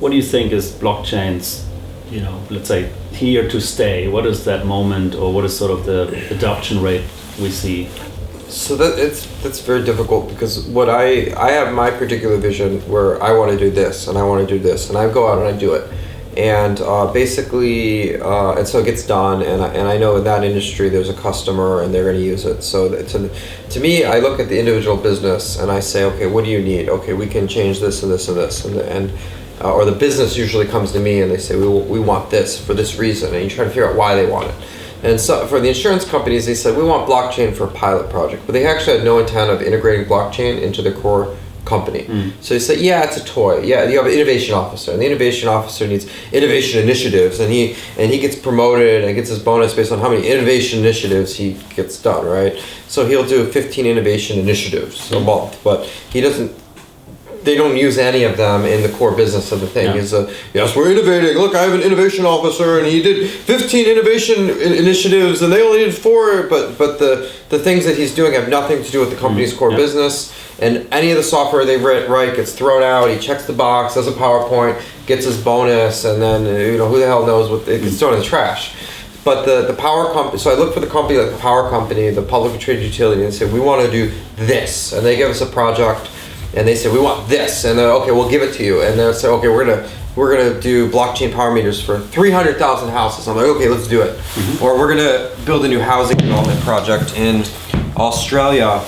what do you think is blockchain's, let's say, here to stay? What is that moment, or what is sort of the adoption rate we see? So that's very difficult, because what I have my particular vision where I want to do this and I want to do this, and I go out and I do it, and basically and so it gets done, and I know in that industry there's a customer and they're going to use it. So to me, I look at the individual business and I say, okay, what do you need? Okay, we can change this and this and this, and or the business usually comes to me and they say we want this for this reason, and you try to figure out why they want it. And so for the insurance companies, they said, we want blockchain for a pilot project, but they actually had no intent of integrating blockchain into their core company. So they said, yeah, it's a toy. Yeah, you have an innovation officer, and the innovation officer needs innovation initiatives, and he gets promoted and gets his bonus based on how many innovation initiatives he gets done, right? So he'll do 15 innovation initiatives a month, but they don't use any of them in the core business of the thing. Yeah. Yes, we're innovating. Look, I have an innovation officer, and he did 15 innovation initiatives, and they only did 4. But the things that he's doing have nothing to do with the company's core business. And any of the software they write gets thrown out. He checks the box, does a PowerPoint, gets his bonus, and then who the hell knows what it gets thrown in the trash. But the power company, so I look for the company like the power company, the publicly traded utility, and say, we want to do this, and they give us a project. And they say, we want this, and okay, we'll give it to you. And they'll say, okay, we're gonna do blockchain power meters for 300,000 houses. I'm like, okay, let's do it. Or we're gonna build a new housing development project in Australia,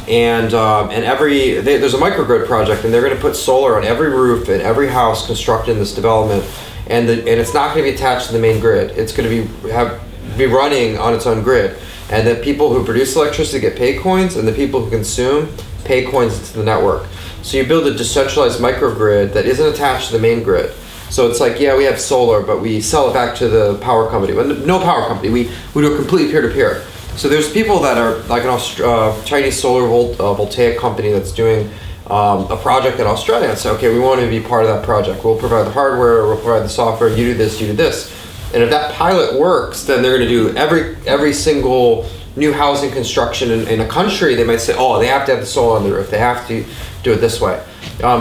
and there's a microgrid project, and they're gonna put solar on every roof and every house constructed in this development, and it's not gonna be attached to the main grid. It's gonna be running on its own grid, and the people who produce electricity get paid coins, and the people who consume pay coins into the network. So you build a decentralized microgrid that isn't attached to the main grid. So it's like, yeah, we have solar, but we sell it back to the power company. Well, no power company. We do a complete peer-to-peer. So there's people that are like an Chinese solar voltaic company that's doing a project in Australia, and say, okay, we want to be part of that project. We'll provide the hardware, we'll provide the software. You do this, you do this. And if that pilot works, then they're going to do every single new housing construction in a country. They might say, oh, they have to have the solar on the roof. They have to do it this way.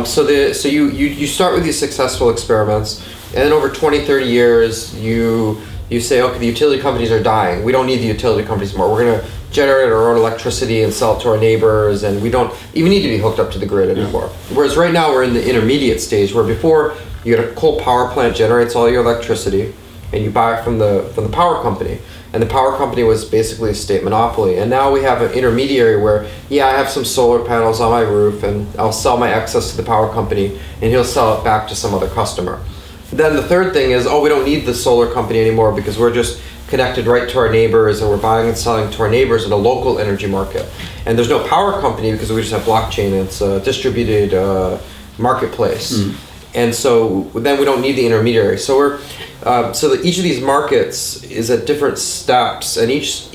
So you start with these successful experiments, and then over 20, 30 years, you say, okay, the utility companies are dying. We don't need the utility companies anymore. We're going to generate our own electricity and sell it to our neighbors, and we don't even need to be hooked up to the grid anymore. Whereas right now we're in the intermediate stage, where before you had a coal power plant generates all your electricity, and you buy it from the power company. And the power company was basically a state monopoly. And now we have an intermediary where, yeah, I have some solar panels on my roof, and I'll sell my excess to the power company, and he'll sell it back to some other customer. Then the third thing is, we don't need the solar company anymore, because we're just connected right to our neighbors, and we're buying and selling to our neighbors in a local energy market. And there's no power company because we just have blockchain. It's a distributed marketplace. And so then we don't need the intermediary. So we're so that each of these markets is at different steps, and each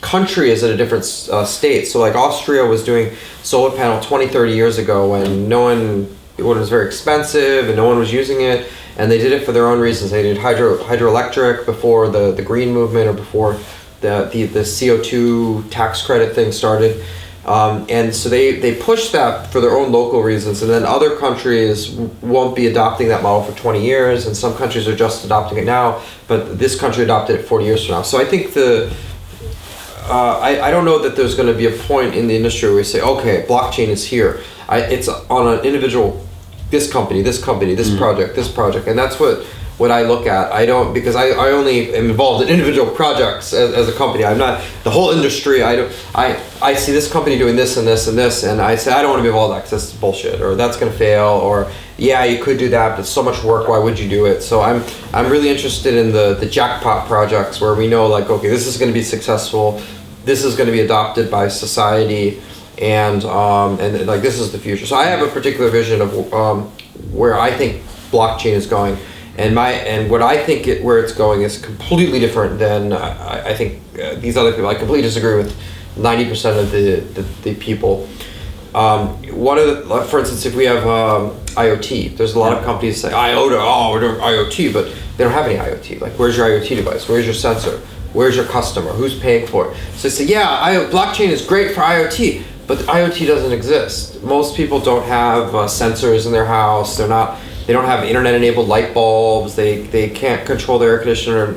country is at a different state. So like Austria was doing solar panel 20, 30 years ago when when it was very expensive and no one was using it, and they did it for their own reasons. They did hydroelectric before the green movement, or before the CO2 tax credit thing started. And so they push that for their own local reasons, and then other countries won't be adopting that model for 20 years, and some countries are just adopting it now, but this country adopted it 40 years from now. So I think I don't know that there's going to be a point in the industry where we say, okay, blockchain is here. It's on an individual, this company, this project, and that's what I look at. I don't, because I only am involved in individual projects as a company. I'm not the whole industry. I see this company doing this and this and this, and I say I don't want to be involved in that because that's bullshit, or that's going to fail, or yeah, you could do that, but it's so much work. Why would you do it? So I'm really interested in the jackpot projects where we know, like, okay, this is going to be successful. This is going to be adopted by society, and like this is the future. So I have a particular vision of where I think blockchain is going. And what I think where it's going is completely different than I think these other people. I completely disagree with 90% of the people. For instance, if we have IoT, there's a lot of companies say IoT, we're doing IoT, but they don't have any IoT. Like, where's your IoT device? Where's your sensor? Where's your customer? Who's paying for it? So they say, blockchain is great for IoT, but IoT doesn't exist. Most people don't have sensors in their house. They They don't have internet-enabled light bulbs. They can't control their air conditioner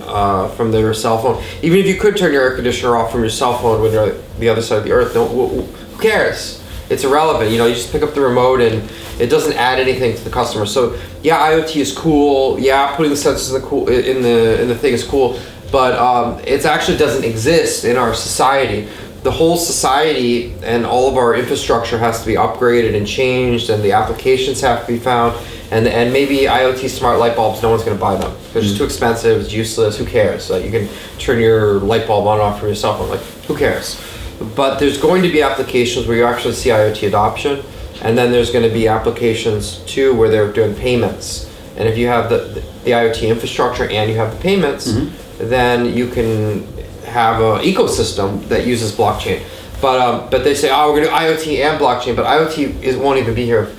from their cell phone. Even if you could turn your air conditioner off from your cell phone when you're on the other side of the earth, who cares? It's irrelevant. You just pick up the remote and it doesn't add anything to the customer. So yeah, IoT is cool. Yeah, putting the sensors in the thing is cool, but it actually doesn't exist in our society. The whole society and all of our infrastructure has to be upgraded and changed, and the applications have to be found. And maybe IoT smart light bulbs, no one's going to buy them. They're just too expensive. It's useless. Who cares? Like, you can turn your light bulb on and off from your cell phone. Like, who cares? But there's going to be applications where you actually see IoT adoption, and then there's going to be applications too where they're doing payments. And if you have the IoT infrastructure and you have the payments, then you can have an ecosystem that uses blockchain. But they say, oh, we're going to do IoT and blockchain, but IoT won't even be here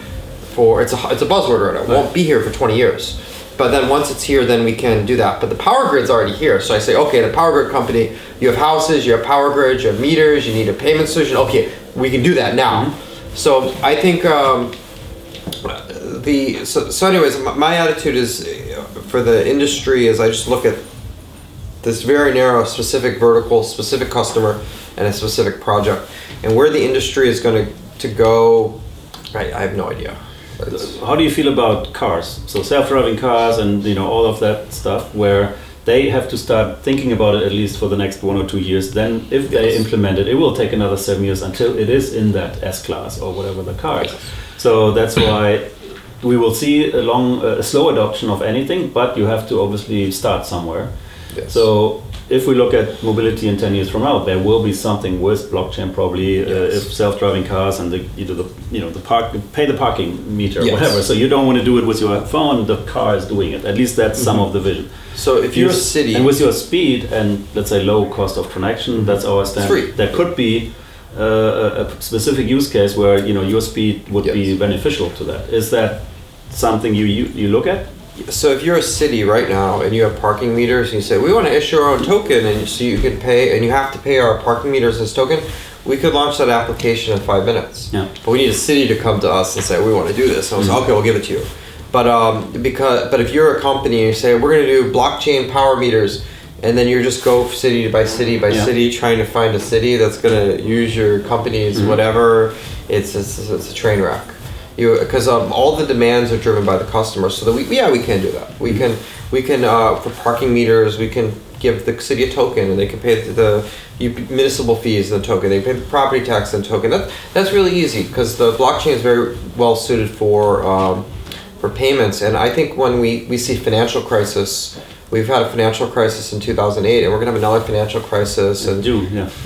for, it's a buzzword right now. It won't be here for 20 years. But then once it's here, then we can do that. But the power grid's already here. So I say, okay, the power grid company, you have houses, you have power grids, you have meters, you need a payment solution. Okay, we can do that now. So I think so anyways, my attitude is for the industry is I just look at this very narrow, specific vertical, specific customer, and a specific project. And where the industry is going to go, I have no idea. How do you feel about cars? So self-driving cars and all of that stuff, where they have to start thinking about it at least for the next 1 or 2 years. Then if they implement it, it will take another 7 years until it is in that S-Class or whatever the car is. So that's why we will see a slow adoption of anything, but you have to obviously start somewhere. Yes. So if we look at mobility in 10 years from now, there will be something with blockchain probably. If self-driving cars and pay the parking meter, whatever. So you don't want to do it with your phone. The car is doing it. At least that's some of the vision. So if you're a city and with your speed and let's say low cost of connection, that's our standard. There could be a specific use case where your speed would be beneficial to that. Is that something you look at? So if you're a city right now and you have parking meters and you say, we want to issue our own token and so you can pay and you have to pay our parking meters as token, we could launch that application in 5 minutes. Yeah. But we need a city to come to us and say, we want to do this. And we'll say, okay, we'll give it to you. But if you're a company and you say, we're going to do blockchain power meters, and then you just go city by city by city trying to find a city that's going to use your company's whatever, it's a train wreck. Because all the demands are driven by the customer, so that we can do that. We can for parking meters, we can give the city a token, and they can pay the municipal fees in the token. They pay the property tax in the token. That's really easy because the blockchain is very well suited for payments. And I think when we see financial crisis, we've had a financial crisis in 2008, and we're gonna have another financial crisis. And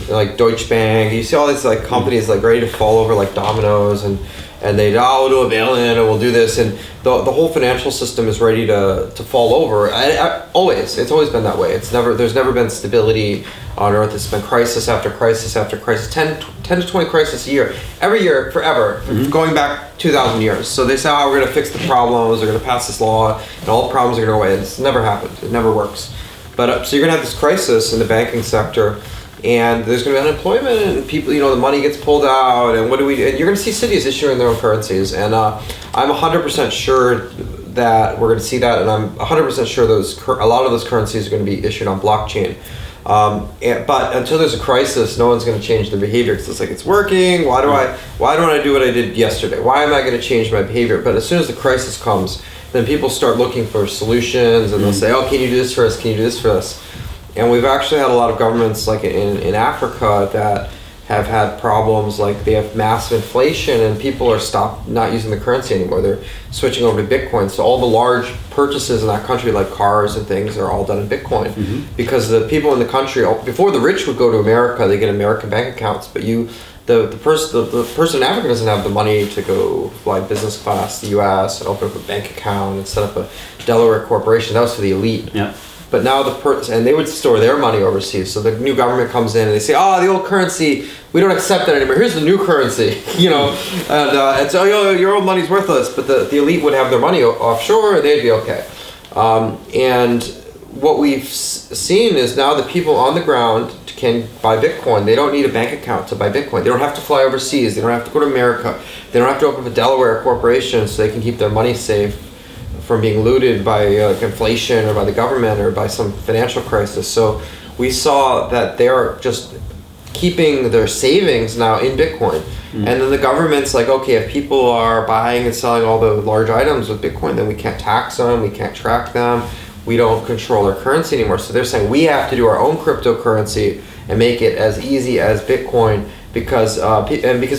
like Deutsche Bank, you see all these like companies like ready to fall over like dominoes, and we'll do a bail-in and we'll do this, and the whole financial system is ready to fall over. It's always been that way. There's never been stability on Earth. It's been crisis after crisis after crisis, 10 to 20 crises a year, every year, forever, going back 2,000 years. So they say, we're gonna fix the problems, we're gonna pass this law, and all the problems are gonna go away. It's never happened. It never works. But so you're gonna have this crisis in the banking sector, and there's going to be unemployment, and people, the money gets pulled out, and what do we do? And you're going to see cities issuing their own currencies, and I'm 100% sure that we're going to see that, and I'm 100% sure a lot of those currencies are going to be issued on blockchain. But until there's a crisis, no one's going to change their behavior because it's like, it's working. Why don't I do what I did yesterday? Why am I going to change my behavior? But as soon as the crisis comes, then people start looking for solutions, and they'll say, oh, can you do this for us? Can you do this for us? And we've actually had a lot of governments like in Africa that have had problems, like they have massive inflation and people are not using the currency anymore. They're switching over to Bitcoin. So all the large purchases in that country, like cars and things, are all done in Bitcoin. Because the people in the country, before the rich would go to America, they get American bank accounts, but the person in Africa doesn't have the money to go fly business class to the US and open up a bank account and set up a Delaware corporation. That was for the elite. Yeah. But now and they would store their money overseas. So the new government comes in and they say, the old currency, we don't accept that anymore. Here's the new currency, and so your old money's worthless. But the elite would have their money offshore and they'd be okay. And what we've seen is now the people on the ground can buy Bitcoin. They don't need a bank account to buy Bitcoin. They don't have to fly overseas. They don't have to go to America. They don't have to open up a Delaware corporation so they can keep their money safe from being looted by like inflation or by the government or by some financial crisis. So we saw that they're just keeping their savings now in Bitcoin. And then the government's like, okay, if people are buying and selling all the large items with Bitcoin, then we can't tax them, we can't track them, we don't control their currency anymore. So they're saying we have to do our own cryptocurrency and make it as easy as Bitcoin, because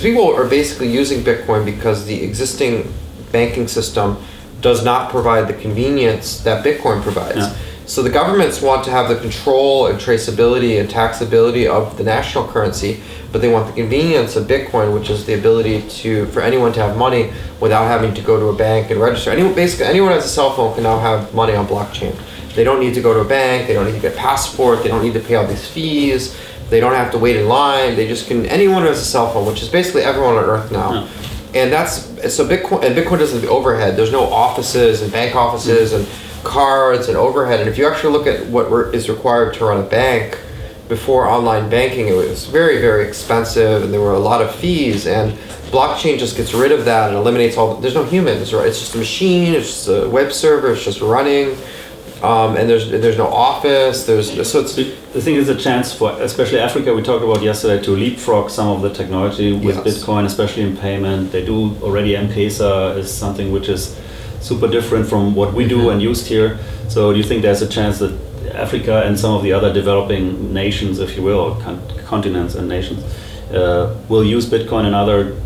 people are basically using Bitcoin because the existing banking system does not provide the convenience that Bitcoin provides. Yeah. So the governments want to have the control and traceability and taxability of the national currency, but they want the convenience of Bitcoin, which is the ability for anyone to have money without having to go to a bank and register. Basically, anyone who has a cell phone can now have money on blockchain. They don't need to go to a bank, they don't need to get a passport, they don't need to pay all these fees, they don't have to wait in line, anyone who has a cell phone, which is basically everyone on earth now. Yeah. And Bitcoin doesn't have overhead. There's no offices and bank offices and cards and overhead. And if you actually look at what is required to run a bank before online banking, it was very, very expensive, and there were a lot of fees. And blockchain just gets rid of that and eliminates there's no humans, right? It's just a machine, it's just a web server, it's just running. And there's no office. I think it's a chance for, especially Africa. We talked about yesterday, to leapfrog some of the technology with Bitcoin, especially in payment. They do already. M-Pesa is something which is super different from what we do and used here. So do you think there's a chance that Africa and some of the other developing nations, if you will, or continents and nations, will use Bitcoin and other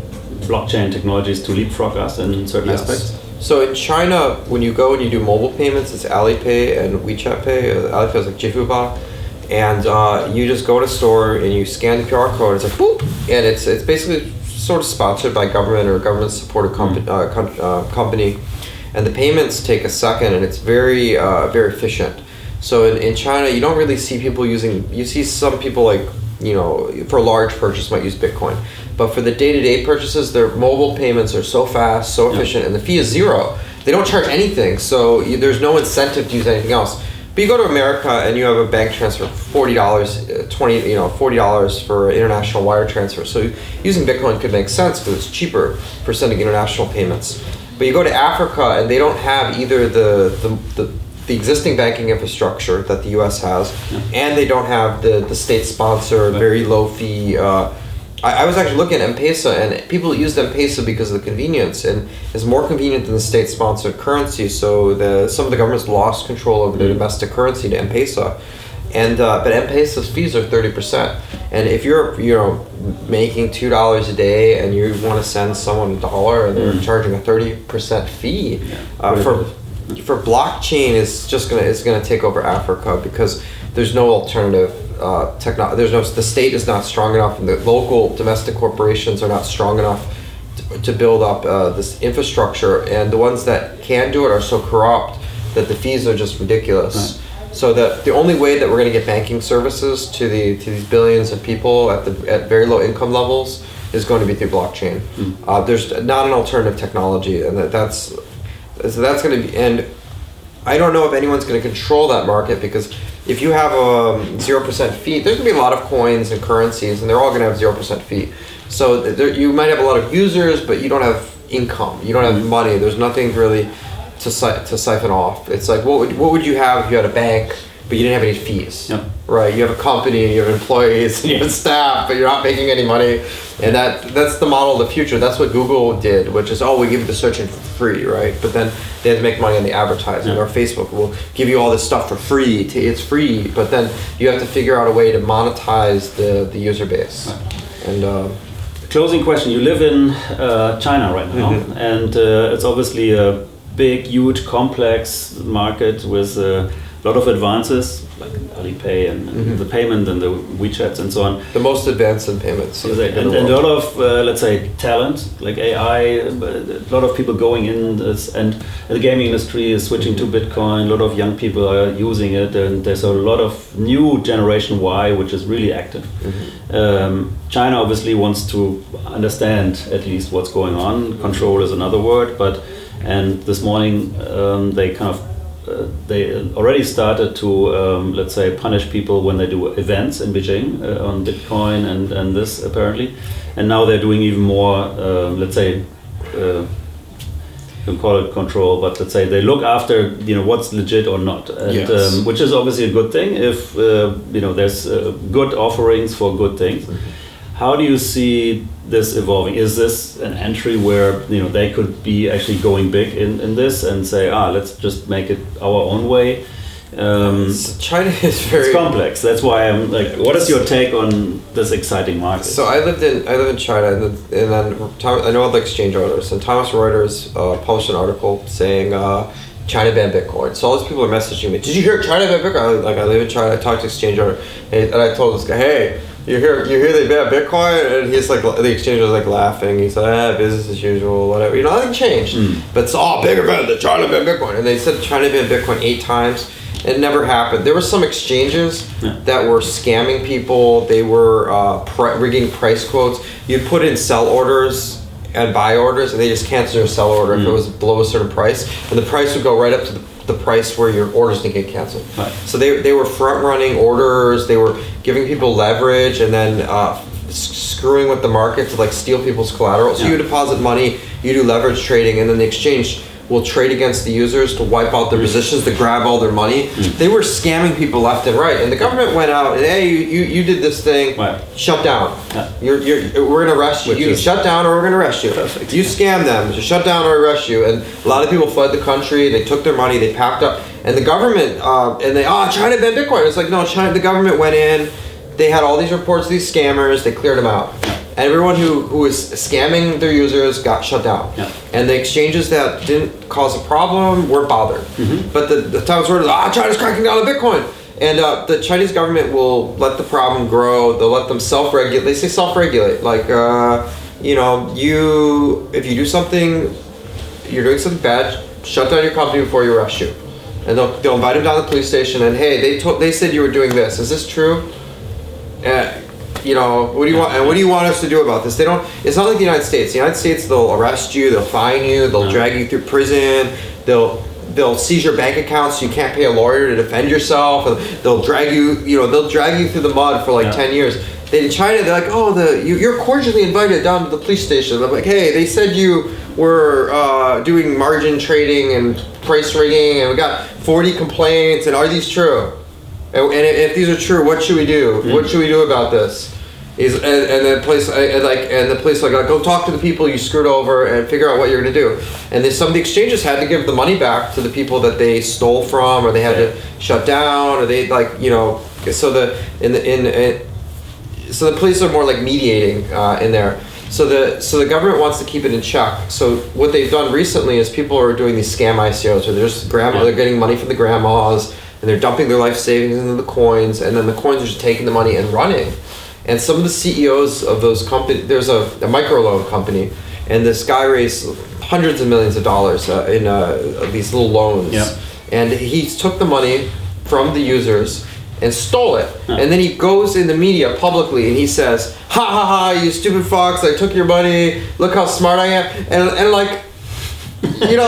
blockchain technologies to leapfrog us in certain aspects? So in China, when you go and you do mobile payments, it's Alipay and WeChat Pay. Alipay is like Jifuba, and you just go to a store and you scan the QR code. It's like boop, and it's basically sort of sponsored by government or government-supported company, and the payments take a second, and it's very very efficient. So in China, you don't really see people using. You see some people like, for a large purchase might use Bitcoin. But for the day-to-day purchases, their mobile payments are so fast, so efficient, and the fee is zero. They don't charge anything, so there's no incentive to use anything else. But you go to America and you have a bank transfer for $40 for international wire transfer. So using Bitcoin could make sense because it's cheaper for sending international payments. But you go to Africa and they don't have either the existing banking infrastructure that the U.S. has, and they don't have the state-sponsored, very low-fee. I was actually looking at M-Pesa, and people use M-Pesa because of the convenience, and it's more convenient than the state-sponsored currency. So some of the governments lost control over the domestic currency to M-Pesa, but M-Pesa's fees are 30%. And if you're making $2 a day and you want to send someone $1, and they're charging a 30% fee for blockchain, it's gonna take over Africa because there's no alternative. The state is not strong enough, and the local domestic corporations are not strong enough to build up this infrastructure, and the ones that can do it are so corrupt that the fees are just ridiculous. Right. So the only way that we're going to get banking services to these billions of people at very low income levels is going to be through blockchain. There's not an alternative technology, and that's going to be. And I don't know if anyone's going to control that market, because if you have a 0% fee, there's going to be a lot of coins and currencies, and they're all going to have 0% fee. So you might have a lot of users, but you don't have income. You don't have money. There's nothing really to siphon off. It's like, what would you have if you had a bank, but you didn't have any fees? Yep. Right? You have a company, and you have employees, and you have staff, but you're not making any money. And that's the model of the future. That's what Google did, which is, we give you the search engine for free, right? But then they had to make money on the advertising. Or Facebook will give you all this stuff for free. It's free, but then you have to figure out a way to monetize the user base. Right. And closing question: you live in China right now, and it's obviously a big, huge, complex market with a lot of advances, like Alipay and the payment and the WeChats and so on. The most advanced in payments. Exactly. And a lot of, let's say, talent, like AI, a lot of people going in this, and the gaming industry is switching to Bitcoin. A lot of young people are using it, and there's a lot of new generation Y, which is really active. China obviously wants to understand at least what's going on. Control is another word, and this morning they already started to, let's say, punish people when they do events in Beijing on Bitcoin and this apparently. And now they're doing even more, let's say, you call it control, but let's say they look after what's legit or not, and Yes. which is obviously a good thing if there's good offerings for good things. How do you see this evolving? Is this an entry where they could be actually going big in this and say, let's just make it our own way? China is very... It's complex. That's why I'm like, what is your take on this exciting market? So I live in China, and then I know all the exchange orders, and Thomas Reuters published an article saying China banned Bitcoin. So all these people are messaging me, did you hear China banned Bitcoin? I live in China, I talked to exchange order, and I told this guy, hey, you hear they banned Bitcoin? And he's like, the exchange was like laughing. He said, business as usual, whatever. Nothing changed. But it's all bigger than the China banned Bitcoin. And they said China banned Bitcoin 8 times. It never happened. There were some exchanges that were scamming people. They were rigging price quotes. You'd put in sell orders and buy orders, and they just cancel your sell order if it was below a certain price. And the price would go right up to the price where your orders didn't get canceled. Right. So they were front-running orders. They were giving people leverage and then screwing with the market to like steal people's collateral. So you deposit money, you do leverage trading, and then the exchange will trade against the users to wipe out their positions, to grab all their money. They were scamming people left and right, and the government went out and, hey, you did this thing, shut down. We're gonna arrest you. You shut down or we're gonna arrest you. Perfect. You scam them, so shut down or arrest you. And a lot of people fled the country. They took their money, they packed up, and the government China banned Bitcoin. It's like, no, the government went in. They had all these reports of these scammers. They cleared them out. And everyone who was scamming their users got shut down. And the exchanges that didn't cause a problem weren't bothered. But the Thomas Reuters, China's cracking down on Bitcoin. And the Chinese government will let the problem grow. They'll let them self-regulate. They say self-regulate. Like, if you do something, you're doing something bad, shut down your company before you arrest you. And they'll invite him down to the police station and, hey, they said you were doing this. Is this true? What do you want? And what do you want us to do about this? They don't. It's not like the United States. The United States, they'll arrest you, they'll fine you, they'll drag you through prison, they'll seize your bank account so you can't pay a lawyer to defend yourself, and they'll drag you. They'll drag you through the mud for like 10 years. In China, they're like, you're cordially invited down to the police station. I'm like, hey, they said you were doing margin trading and price rigging, and we got 40 complaints, and are these true? And if these are true, what should we do? What should we do about this? And the police like, go talk to the people you screwed over and figure out what you're gonna do. And some of the exchanges had to give the money back to the people that they stole from, or they had to shut down, or they so the police are more like mediating in there. So the government wants to keep it in check. So what they've done recently is people are doing these scam ICOs, where they're getting money from the grandmas, and they're dumping their life savings into the coins, and then the coins are just taking the money and running. And some of the CEOs of those companies, there's a microloan company, and this guy raised hundreds of millions of dollars in these little loans. And he took the money from the users and stole it. And then he goes in the media publicly and he says, ha ha ha, you stupid fox, I took your money, look how smart I am. And like, you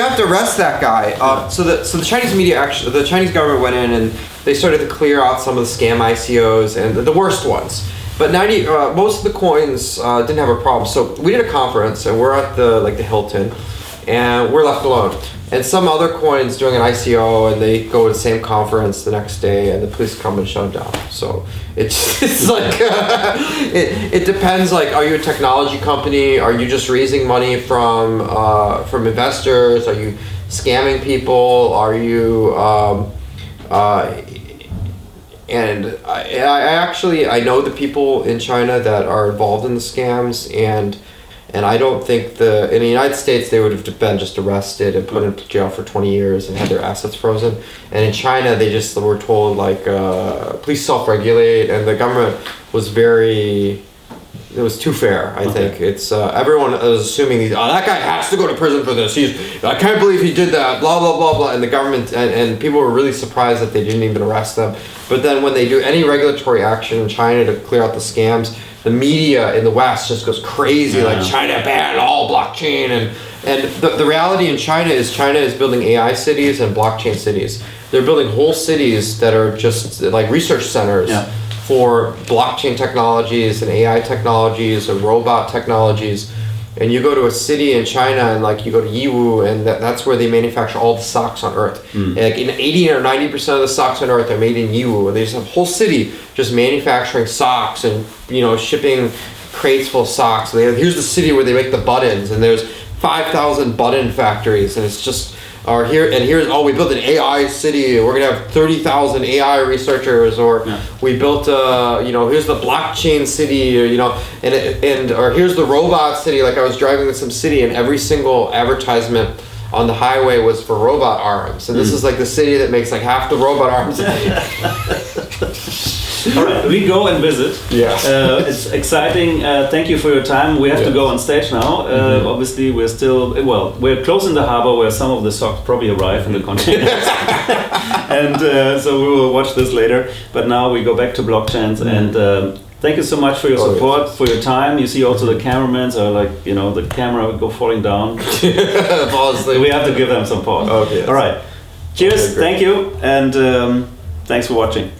have to arrest that guy. So the Chinese media the Chinese government went in and they started to clear out some of the scam ICOs and the worst ones. But most of the coins didn't have a problem. So we did a conference and we're at the Hilton, and we're left alone. And some other coins doing an ICO, and they go to the same conference the next day, and the police come and shut them down. So it's like it depends. Like, are you a technology company? Are you just raising money from investors? Are you scamming people? Are you and I know the people in China that are involved in the scams, and I don't think in the United States they would have been just arrested and put in jail for 20 years and had their assets frozen. And in China they just were told please self-regulate, and the government was it was too fair. I think it's everyone was assuming that guy has to go to prison for this. I can't believe he did that. Blah blah blah blah. And the government and people were really surprised that they didn't even arrest them. But then when they do any regulatory action in China to clear out the scams, the media in the West just goes crazy. Like, China banned all blockchain, and the reality in China is building AI cities and blockchain cities. They're building whole cities that are just like research centers. For blockchain technologies and AI technologies and robot technologies. And you go to a city in China and like you go to Yiwu and that's where they manufacture all the socks on earth. Like in 80 or 90% of the socks on earth are made in Yiwu. And they just have a whole city just manufacturing socks and, you know, shipping crates full of socks. Here's the city where they make the buttons and there's 5,000 button factories and it's just, we built an AI city. We're gonna have 30,000 AI researchers, or we built here's the blockchain city, or or here's the robot city. Like I was driving to some city, and every single advertisement on the highway was for robot arms, and this is like the city that makes like half the robot arms. All right, we go and visit. Yeah. It's exciting. Thank you for your time. We have to go on stage now. Obviously, we're close in the harbor where some of the socks probably arrive in the containers. And so we will watch this later. But now we go back to Blockchance and thank you so much for your support, for your time. You see also the cameramen are like, the camera will go falling down. We have to give them some pause. Okay. All right. Cheers. Thank you. And thanks for watching.